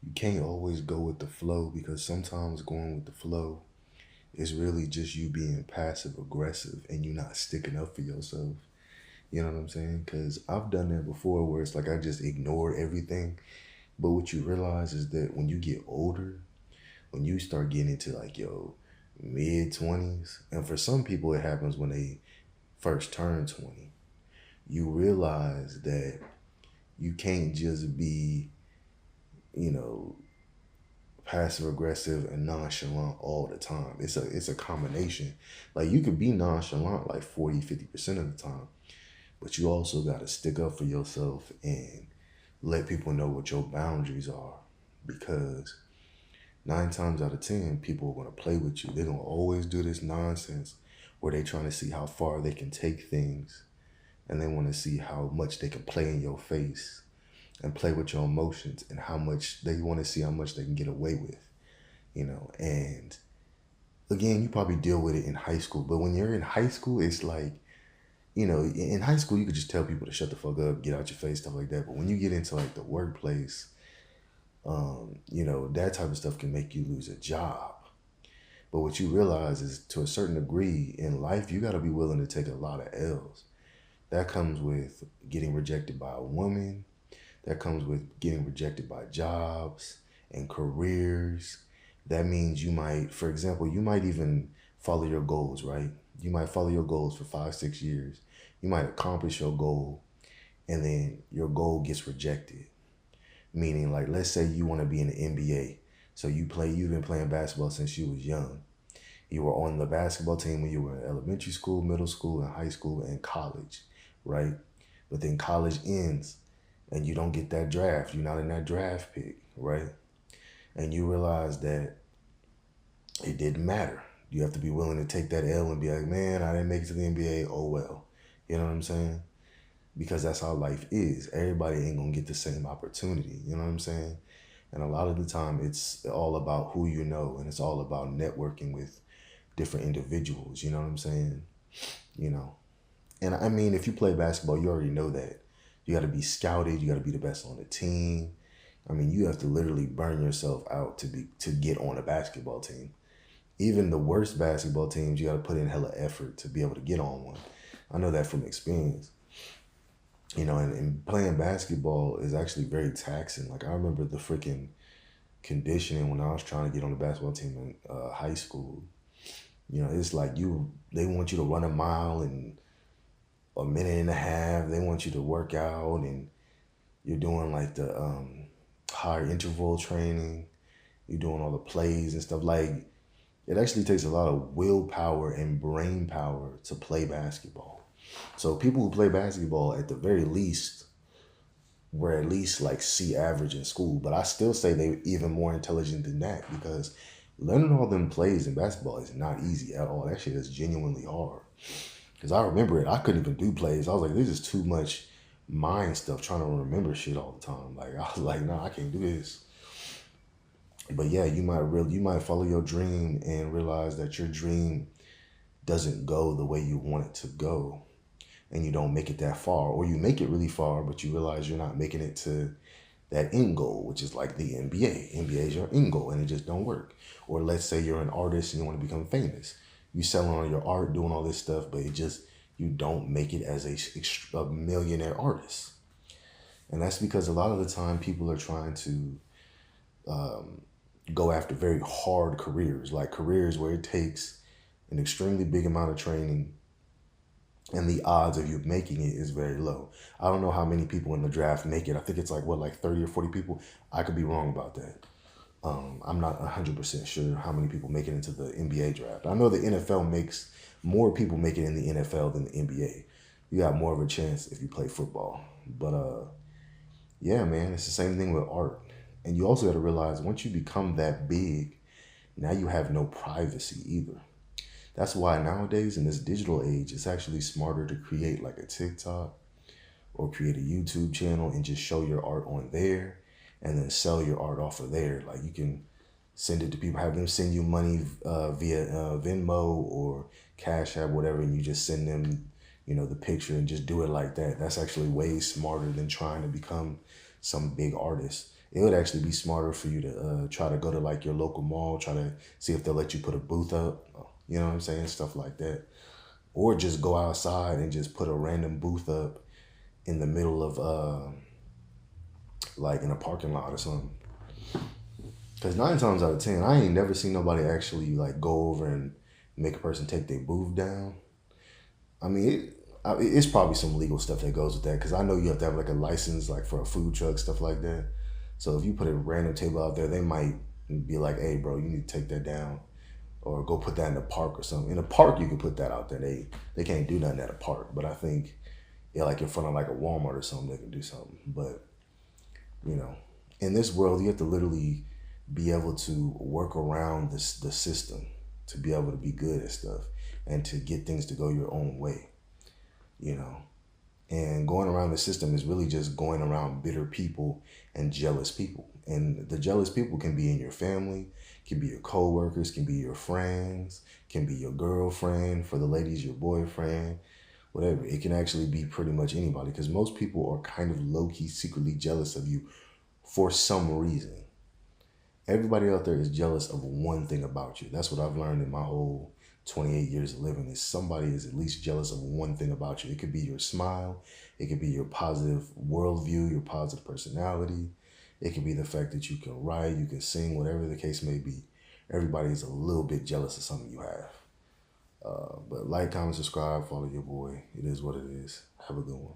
You can't always go with the flow because sometimes going with the flow is really just you being passive aggressive and you not sticking up for yourself. You know what I'm saying? Because I've done that before where it's like I just ignore everything. But what you realize is that when you get older, when you start getting into like your mid 20s, and for some people it happens when they first turn 20, you realize that you can't just be, you know, passive aggressive and nonchalant all the time. It's a combination. Like you could be nonchalant like 40-50% of the time, but you also got to stick up for yourself and let people know what your boundaries are because 9 times out of 10 people are going to play with you. They're going to always do this nonsense where they trying to see how far they can take things and they want to see how much they can play in your face and play with your emotions and how much they want to see how much they can get away with, and again, you probably deal with it in high school, but when you're in high school, it's like, in high school, you could just tell people to shut the fuck up, get out your face, stuff like that. But when you get into like the workplace, that type of stuff can make you lose a job. But what you realize is to a certain degree in life, you got to be willing to take a lot of L's. That comes with getting rejected by a woman. That comes with getting rejected by jobs and careers. That means you might, for example, you might even follow your goals, right? You might follow your goals for 5, 6 years. You might accomplish your goal and then your goal gets rejected. Meaning, like, let's say you want to be in the NBA. So you've been playing basketball since you was young. You were on the basketball team when you were in elementary school, middle school, and high school and college, right? But then college ends and you don't get that draft. You're not in that draft pick, right? And you realize that it didn't matter. You have to be willing to take that L and be like, man, I didn't make it to the NBA. Oh, well. You know what I'm saying? Because that's how life is. Everybody ain't going to get the same opportunity. You know what I'm saying? And a lot of the time, it's all about who you know, and it's all about networking with different individuals. You know what I'm saying? You know, and I mean, if you play basketball, you already know that. You got to be scouted. You got to be the best on the team. I mean, you have to literally burn yourself out to get on a basketball team. Even the worst basketball teams, you got to put in hella effort to be able to get on one. I know that from experience. And playing basketball is actually very taxing. Like I remember the freaking conditioning when I was trying to get on the basketball team in high school. It's like they want you to run a mile in a minute and a half. They want you to work out, and you're doing like the higher interval training. You're doing all the plays and stuff. Like it actually takes a lot of willpower and brain power to play basketball. So people who play basketball at the very least were at least like C average in school. But I still say they even more intelligent than that because learning all them plays in basketball is not easy at all. That shit is genuinely hard. Because I remember it, I couldn't even do plays. I was like, this is too much mind stuff trying to remember shit all the time. Like I was like, nah, I can't do this. But yeah, you might follow your dream and realize that your dream doesn't go the way you want it to go, and you don't make it that far, or you make it really far, but you realize you're not making it to that end goal, which is like the NBA. NBA is your end goal, and it just don't work. Or let's say you're an artist and you want to become famous. You selling on your art, doing all this stuff, but you don't make it as a millionaire artist. And that's because a lot of the time people are trying to go after very hard careers, like careers where it takes an extremely big amount of training and the odds of you making it is very low. I don't know how many people in the draft make it. I think it's like 30 or 40 people. I could be wrong about that. I'm not 100% sure how many people make it into the NBA draft. I know the NFL makes more people make it in the NFL than the NBA. You got more of a chance if you play football. But yeah, man, it's the same thing with art. And you also got to realize once you become that big, now you have no privacy either. That's why nowadays in this digital age, it's actually smarter to create like a TikTok or create a YouTube channel and just show your art on there and then sell your art off of there. Like you can send it to people, have them send you money via Venmo or Cash App, whatever, and you just send them, the picture and just do it like that. That's actually way smarter than trying to become some big artist. it would actually be smarter for you to try to go to like your local mall, try to see if they'll let you put a booth up. You know what I'm saying? Stuff like that. Or just go outside and just put a random booth up in the middle of like in a parking lot or something. Because 9 times out of 10, I ain't never seen nobody actually like go over and make a person take their booth down. I mean, it's probably some legal stuff that goes with that. Because I know you have to have like a license, like for a food truck, stuff like that. So if you put a random table out there, they might be like, "Hey, bro, you need to take that down, or go put that in the park or something." In a park, you can put that out there. They can't do nothing at a park, but I think yeah, like in front of like a Walmart or something, they can do something. But you know, in this world, you have to literally be able to work around the system to be able to be good at stuff and to get things to go your own way. You know, and going around the system is really just going around bitter people and jealous people. And the jealous people can be in your family, can be your coworkers, can be your friends, can be your girlfriend, for the ladies, your boyfriend, whatever. It can actually be pretty much anybody because most people are kind of low key secretly jealous of you for some reason. Everybody out there is jealous of one thing about you. That's what I've learned in my whole 28 years of living is somebody is at least jealous of one thing about you. It could be your smile. It could be your positive worldview, your positive personality. It could be the fact that you can write, you can sing, whatever the case may be. Everybody is a little bit jealous of something you have. But like, comment, subscribe, follow your boy. It is what it is. Have a good one.